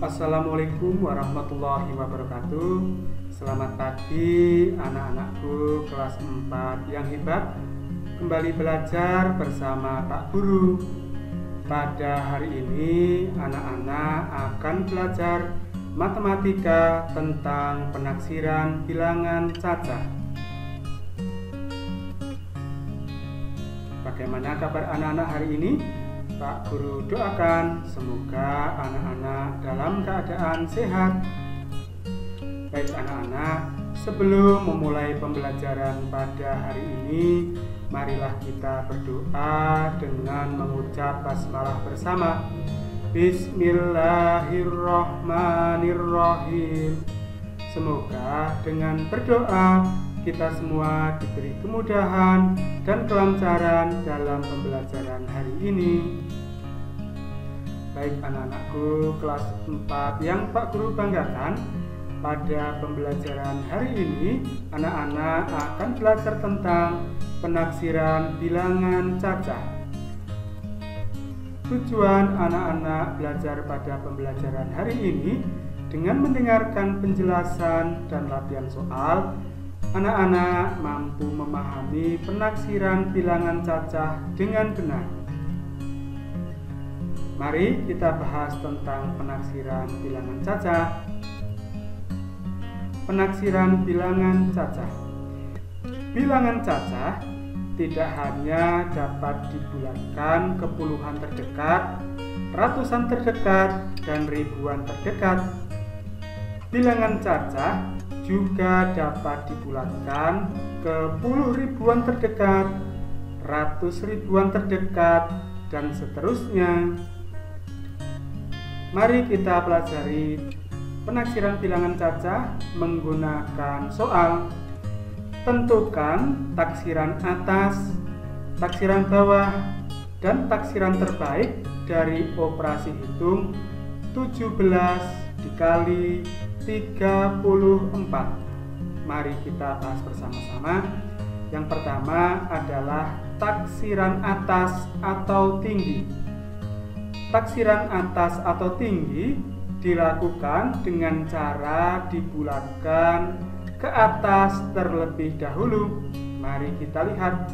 Assalamualaikum warahmatullahi wabarakatuh. Selamat pagi anak-anakku kelas 4 yang hebat. Kembali belajar bersama Pak Guru. Pada hari ini anak-anak akan belajar matematika tentang penaksiran bilangan cacah. Bagaimana kabar anak-anak hari ini? Pak Guru doakan semoga anak-anak dalam keadaan sehat. Baik anak-anak, sebelum memulai pembelajaran pada hari ini, marilah kita berdoa dengan mengucap basmalah bersama. Bismillahirrahmanirrahim. Semoga dengan berdoa kita semua diberi kemudahan dan kelancaran dalam pembelajaran hari ini. Baik anak-anakku kelas 4 yang Pak Guru banggakan, pada pembelajaran hari ini anak-anak akan belajar tentang penaksiran bilangan cacah. Tujuan anak-anak belajar pada pembelajaran hari ini dengan mendengarkan penjelasan dan latihan soal, anak-anak mampu memahami penaksiran bilangan cacah dengan benar. Mari kita bahas tentang penaksiran bilangan cacah. Penaksiran bilangan cacah. Bilangan cacah tidak hanya dapat dibulatkan ke puluhan terdekat, ratusan terdekat, dan ribuan terdekat. Bilangan cacah juga dapat dibulatkan ke puluh ribuan terdekat, ratus ribuan terdekat, dan seterusnya. Mari kita pelajari penaksiran bilangan cacah menggunakan soal. Tentukan taksiran atas, taksiran bawah, dan taksiran terbaik dari operasi hitung 17 dikali 34. Mari kita bahas bersama-sama. Yang pertama adalah taksiran atas atau tinggi. Taksiran atas atau tinggi dilakukan dengan cara dibulatkan ke atas terlebih dahulu. Mari kita lihat.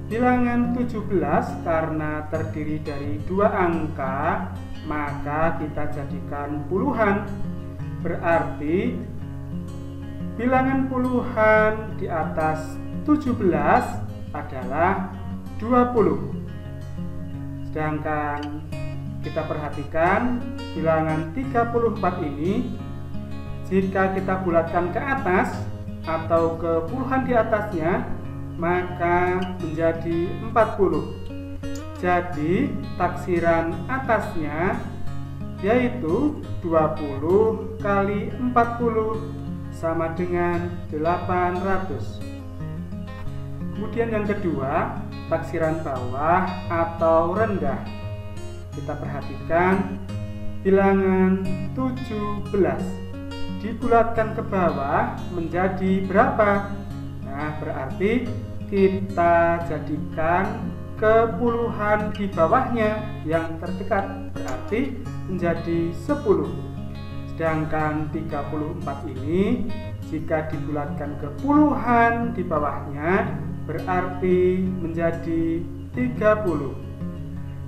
Bilangan 17 karena terdiri dari dua angka, maka kita jadikan puluhan. Berarti bilangan puluhan di atas 17 adalah 20. Sedangkan kita perhatikan bilangan 34 ini, jika kita bulatkan ke atas atau ke puluhan di atasnya, maka menjadi 40. Jadi taksiran atasnya yaitu 20 kali 40 sama dengan 800. Kemudian yang kedua, taksiran bawah atau rendah. Kita perhatikan bilangan 17 dibulatkan ke bawah menjadi berapa? Nah, berarti kita jadikan ke puluhan di bawahnya yang terdekat, berarti menjadi 10. Sedangkan 34 ini jika dibulatkan ke puluhan di bawahnya berarti menjadi 30.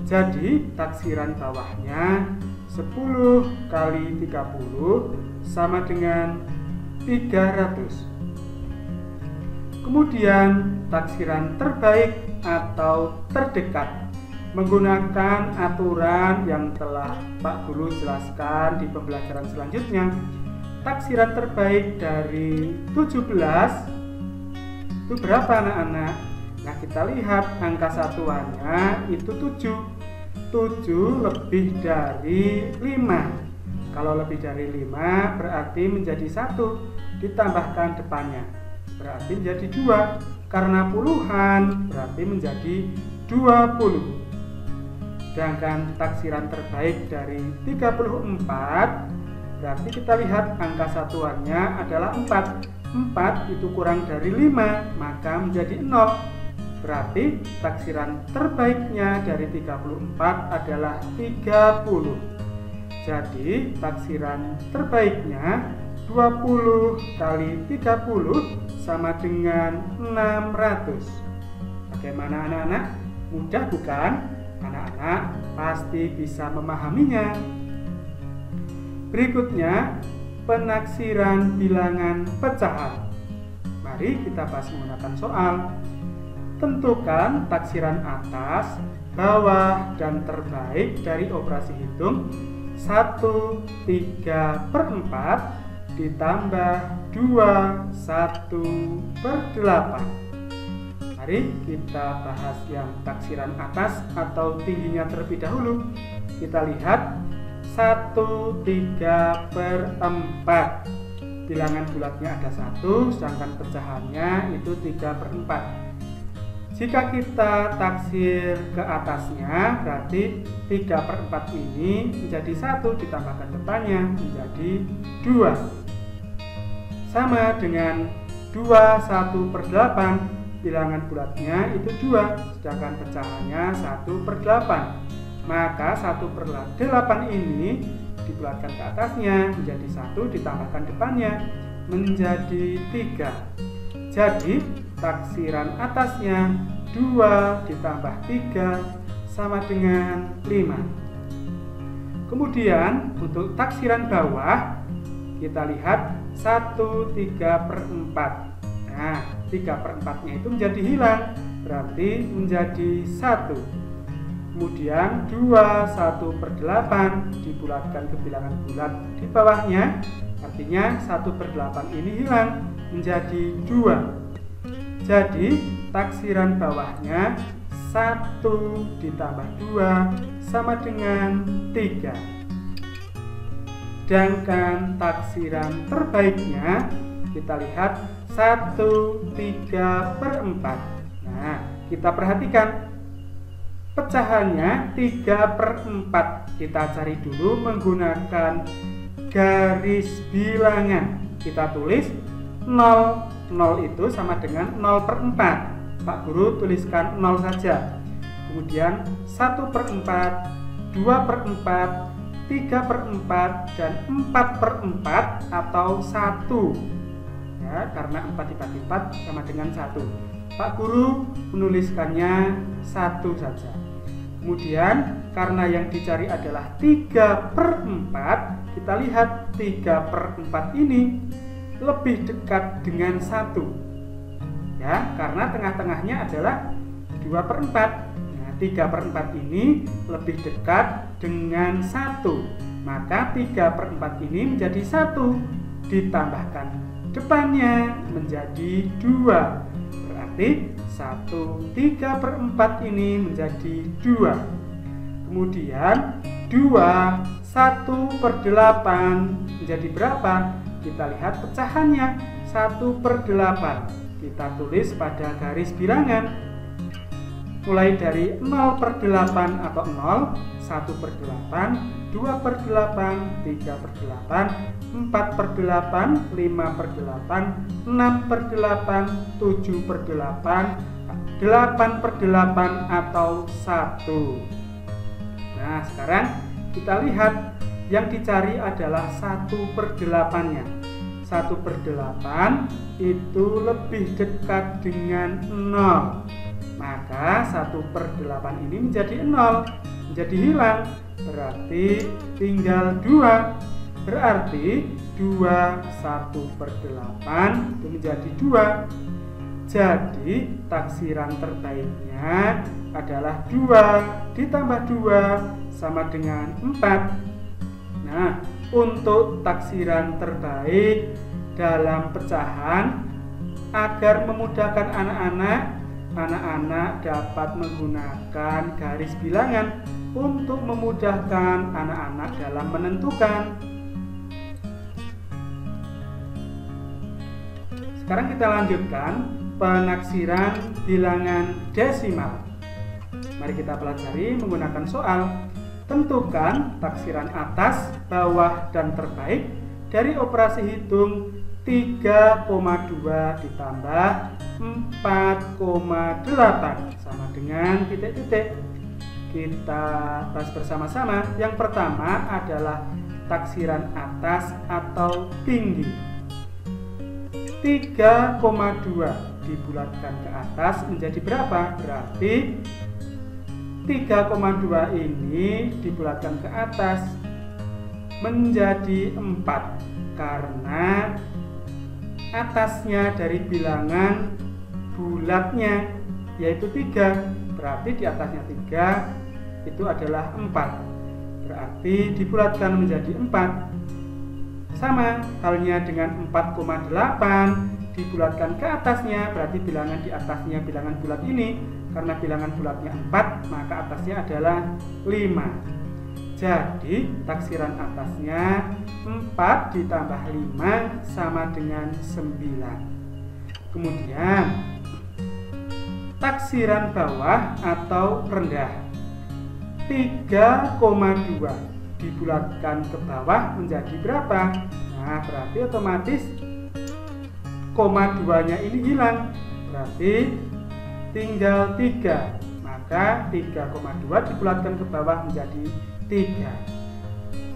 Jadi taksiran bawahnya 10 kali 30 sama dengan 300. Kemudian taksiran terbaik atau terdekat menggunakan aturan yang telah Pak Guru jelaskan di pembelajaran selanjutnya. Taksiran terbaik dari 17 itu berapa anak-anak? Nah, kita lihat angka satuannya itu 7. 7 lebih dari 5. Kalau lebih dari 5 berarti menjadi 1, ditambahkan depannya berarti menjadi 2. Karena puluhan berarti menjadi 20. Sedangkan taksiran terbaik dari 34 berarti kita lihat angka satuannya adalah 4. 4 itu kurang dari 5, maka menjadi 0. Berarti taksiran terbaiknya dari 34 adalah 30. Jadi taksiran terbaiknya 20 kali 30 sama dengan 600. Bagaimana anak-anak? Mudah bukan? Anak-anak pasti bisa memahaminya. Berikutnya, penaksiran bilangan pecahan. Mari kita bahas menggunakan soal. Tentukan taksiran atas, bawah, dan terbaik dari operasi hitung 1/3/4 ditambah 2/1/8. Mari kita bahas yang taksiran atas atau tingginya terlebih dahulu. Kita lihat 1/3/4. Bilangan bulatnya ada 1, sedangkan pecahannya itu 3/4. Jika kita taksir ke atasnya, berarti 3/4 ini menjadi 1 ditambahkan depannya menjadi 2. Sama dengan 2/1/8, bilangan bulatnya itu 2, sedangkan pecahannya 1/8. Maka 1/8 ini dibulatkan ke atasnya menjadi 1 ditambahkan depannya menjadi 3. Jadi taksiran atasnya 2 ditambah 3 sama dengan 5. Kemudian untuk taksiran bawah kita lihat 1/3/4. Nah, 3/4-nya itu menjadi hilang, berarti menjadi 1. Kemudian 2/1/8 dibulatkan ke bilangan bulat di bawahnya, artinya 1/8 ini hilang menjadi 2. Jadi taksiran bawahnya 1 ditambah 2 sama dengan 3. Sedangkan taksiran terbaiknya kita lihat 1/3/4. Nah, kita perhatikan pecahannya 3/4. Kita cari dulu menggunakan garis bilangan. Kita tulis 0. 0 itu sama dengan 0/4. Pak Guru tuliskan 0 saja. Kemudian 1/4, 2/4, 3/4, dan 4/4 atau 1. Ya, karena 4 dibagi 4 sama dengan 1. Pak Guru menuliskannya 1 saja. Kemudian karena yang dicari adalah 3/4, kita lihat 3/4 ini lebih dekat dengan 1. Ya, karena tengah-tengahnya adalah 2/4. Nah, 3/4 ini lebih dekat dengan 1. Maka 3/4 ini menjadi 1 ditambahkan depannya menjadi 2. Berarti 1/3/4 ini menjadi 2. Kemudian 2/1/8 menjadi berapa? Kita lihat pecahannya 1/8. Kita tulis pada garis bilangan. Mulai dari 0/8 atau 0, 1/8, 2/8, 3/8, 4/8, 5/8, 6/8, 7/8, 8/8 atau 1. Nah, sekarang kita lihat yang dicari adalah 1/8-nya. 1/8 itu lebih dekat dengan 0. Maka 1/8 ini menjadi 0, menjadi hilang. Berarti tinggal 2. Berarti 2/1/8 itu menjadi 2. Jadi taksiran terbaiknya adalah 2 ditambah 2 sama dengan 4. Nah, untuk taksiran terbaik dalam pecahan, agar memudahkan anak-anak dapat menggunakan garis bilangan untuk memudahkan anak-anak dalam menentukan. Sekarang kita lanjutkan penaksiran bilangan desimal. Mari kita pelajari menggunakan soal. Tentukan taksiran atas, bawah, dan terbaik dari operasi hitung 3,2 ditambah 4,8 sama dengan titik-titik. Kita bahas bersama-sama. Yang pertama adalah taksiran atas atau tinggi. 3,2 dibulatkan ke atas menjadi berapa? Berarti 3,2 ini dibulatkan ke atas menjadi 4 karena atasnya dari bilangan bulatnya yaitu 3, berarti di atasnya 3 itu adalah 4, berarti dibulatkan menjadi 4. Sama halnya dengan 4,8 dibulatkan ke atasnya, berarti bilangan di atasnya bilangan bulat ini, karena bilangan bulatnya 4 maka atasnya adalah 5. Jadi taksiran atasnya 4 ditambah 5 sama dengan 9. Kemudian taksiran bawah atau rendah, 3,2 dibulatkan ke bawah menjadi berapa? Nah, berarti otomatis koma 2-nya ini hilang, berarti tinggal 3, maka 3,2 dibulatkan ke bawah menjadi 3.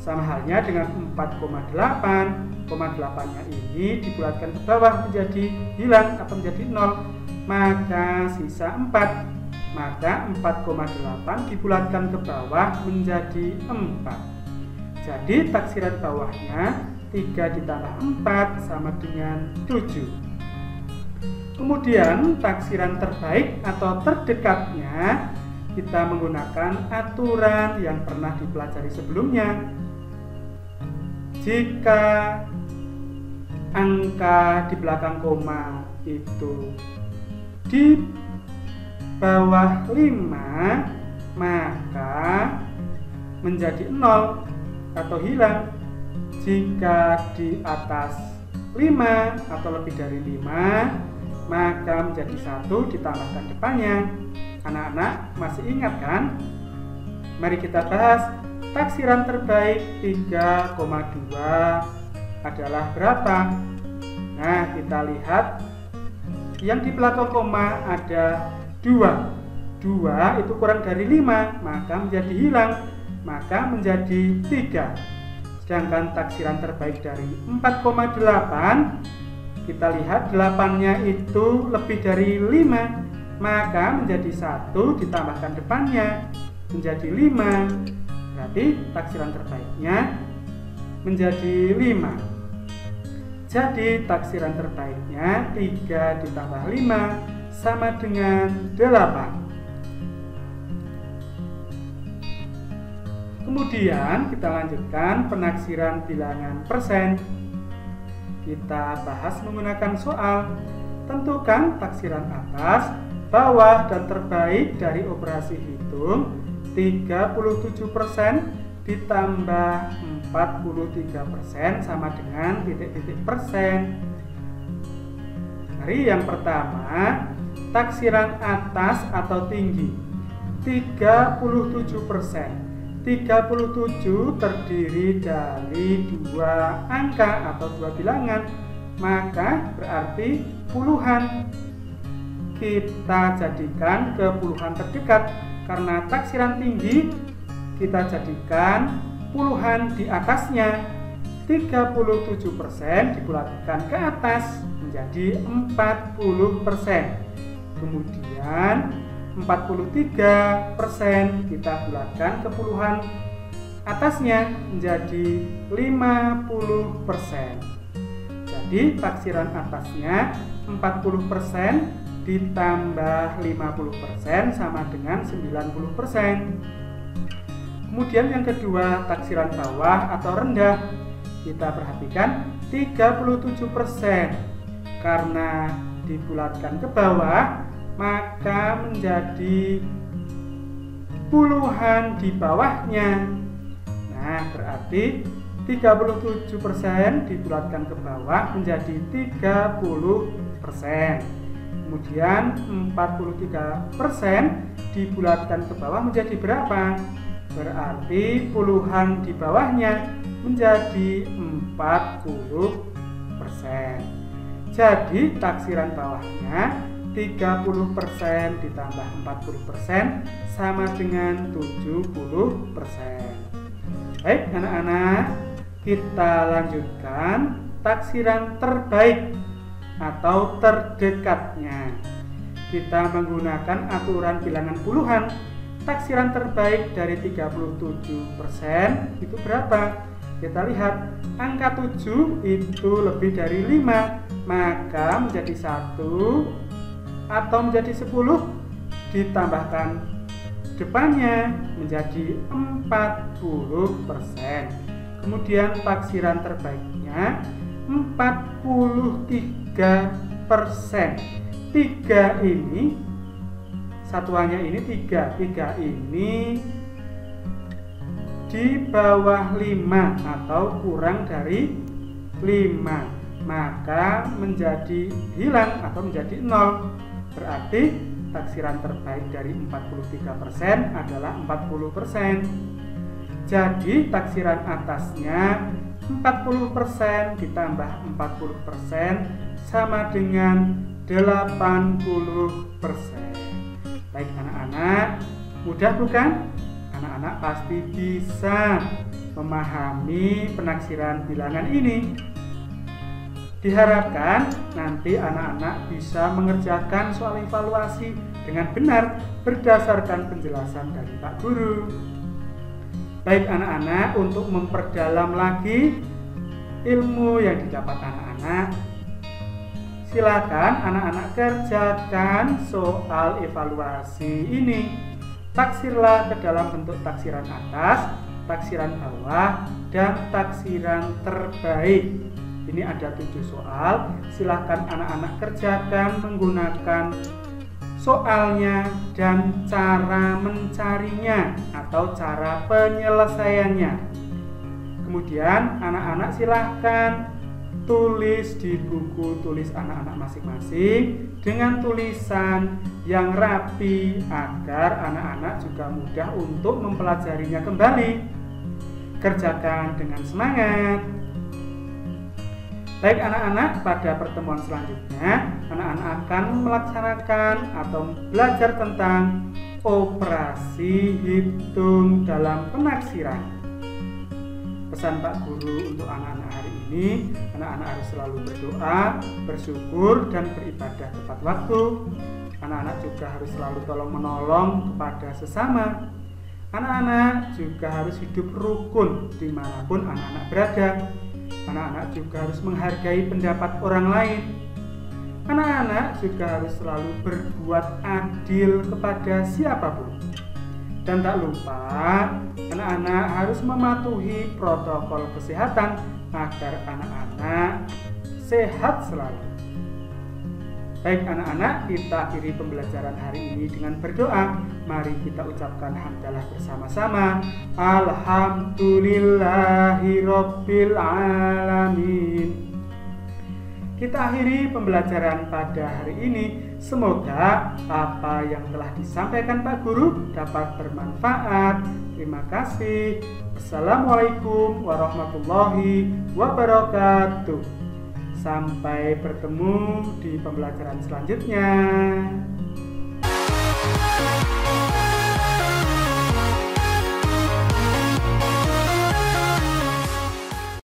Sama halnya dengan 4,8 ini dibulatkan ke bawah menjadi hilang atau menjadi 0, maka sisa 4, maka 4,8 dibulatkan ke bawah menjadi 4. Jadi taksiran bawahnya 3 ditambah 4 sama dengan 7. Kemudian taksiran terbaik atau terdekatnya kita menggunakan aturan yang pernah dipelajari sebelumnya. Jika angka di belakang koma itu di bawah 5 maka menjadi 0 atau hilang. Jika di atas 5 atau lebih dari 5 maka menjadi 1 ditambahkan depannya. Anak-anak masih ingat kan? Mari kita bahas taksiran terbaik 3,2 adalah berapa? Nah, kita lihat yang di belakang koma ada 2. 2 itu kurang dari 5 maka menjadi hilang, maka menjadi 3. Sedangkan taksiran terbaik dari 4,8 kita lihat 8-nya itu lebih dari 5 maka menjadi 1 ditambahkan depannya menjadi 5, berarti taksiran terbaiknya menjadi 5. Jadi taksiran terbaiknya 3 ditambah 5 sama dengan 8. Kemudian kita lanjutkan penaksiran bilangan persen. Kita bahas menggunakan soal. Tentukan taksiran atas, bawah, dan terbaik dari operasi hitung 37% ditambah 43% sama dengan titik-titik persen. Mari yang pertama, taksiran atas atau tinggi 37%. 37 terdiri dari 2 angka atau 2 bilangan, maka berarti puluhan. Kita jadikan ke puluhan terdekat, karena taksiran tinggi kita jadikan puluhan di atasnya. 37% dibulatkan ke atas menjadi 40%. Kemudian 43% kita bulatkan ke puluhan atasnya menjadi 50%. Jadi taksiran atasnya 40% ditambah 50% sama dengan 90%. Kemudian yang kedua, taksiran bawah atau rendah. Kita perhatikan 37%. Karena dibulatkan ke bawah maka menjadi puluhan di bawahnya. Nah, berarti 37% dibulatkan ke bawah menjadi 30%. Kemudian 43% dibulatkan ke bawah menjadi berapa? Berarti puluhan di bawahnya menjadi 40%. Jadi taksiran bawahnya 30% ditambah 40% sama dengan 70%. Baik anak-anak, Kita lanjutkan taksiran terbaik atau terdekatnya. Kita menggunakan aturan bilangan puluhan. Taksiran terbaik dari 37% itu berapa? Kita lihat, angka 7 itu lebih dari 5, maka menjadi 1 atau menjadi 10, ditambahkan depannya menjadi 40%. Kemudian taksiran terbaiknya 43%. 3 ini satuannya ini 3 ini di bawah 5 atau kurang dari 5, maka menjadi hilang atau menjadi 0. Berarti taksiran terbaik dari 43% adalah 40%. Jadi taksiran atasnya 40% ditambah 40% sama dengan 80%. Baik anak-anak, mudah bukan? Anak-anak pasti bisa memahami penaksiran bilangan ini. Diharapkan nanti anak-anak bisa mengerjakan soal evaluasi dengan benar berdasarkan penjelasan dari Pak Guru. Baik anak-anak, untuk memperdalam lagi ilmu yang didapat anak-anak, silakan anak-anak kerjakan soal evaluasi ini. Taksirlah ke dalam bentuk taksiran atas, taksiran bawah, dan taksiran terbaik. Ini ada 7 soal. Silakan anak-anak kerjakan menggunakan soalnya dan cara mencarinya atau cara penyelesaiannya. Kemudian anak-anak silahkan tulis di buku tulis anak-anak masing-masing dengan tulisan yang rapi agar anak-anak juga mudah untuk mempelajarinya kembali. Kerjakan dengan semangat. Baik anak-anak, pada pertemuan selanjutnya anak-anak akan melaksanakan atau belajar tentang operasi hitung dalam penaksiran. Pesan Pak Guru untuk anak-anak hari ini, anak-anak harus selalu berdoa, bersyukur, dan beribadah tepat waktu. Anak-anak juga harus selalu tolong-menolong kepada sesama. Anak-anak juga harus hidup rukun dimanapun anak-anak berada. Anak-anak juga harus menghargai pendapat orang lain. Anak-anak juga harus selalu berbuat adil kepada siapapun. Dan tak lupa, anak-anak harus mematuhi protokol kesehatan agar anak-anak sehat selalu. Baik anak-anak, kita akhiri pembelajaran hari ini dengan berdoa. Mari kita ucapkan hamdalah bersama-sama. Alhamdulillahirabbil alamin. Kita akhiri pembelajaran pada hari ini. Semoga apa yang telah disampaikan Pak Guru dapat bermanfaat. Terima kasih. Assalamualaikum warahmatullahi wabarakatuh. Sampai bertemu di pembelajaran selanjutnya.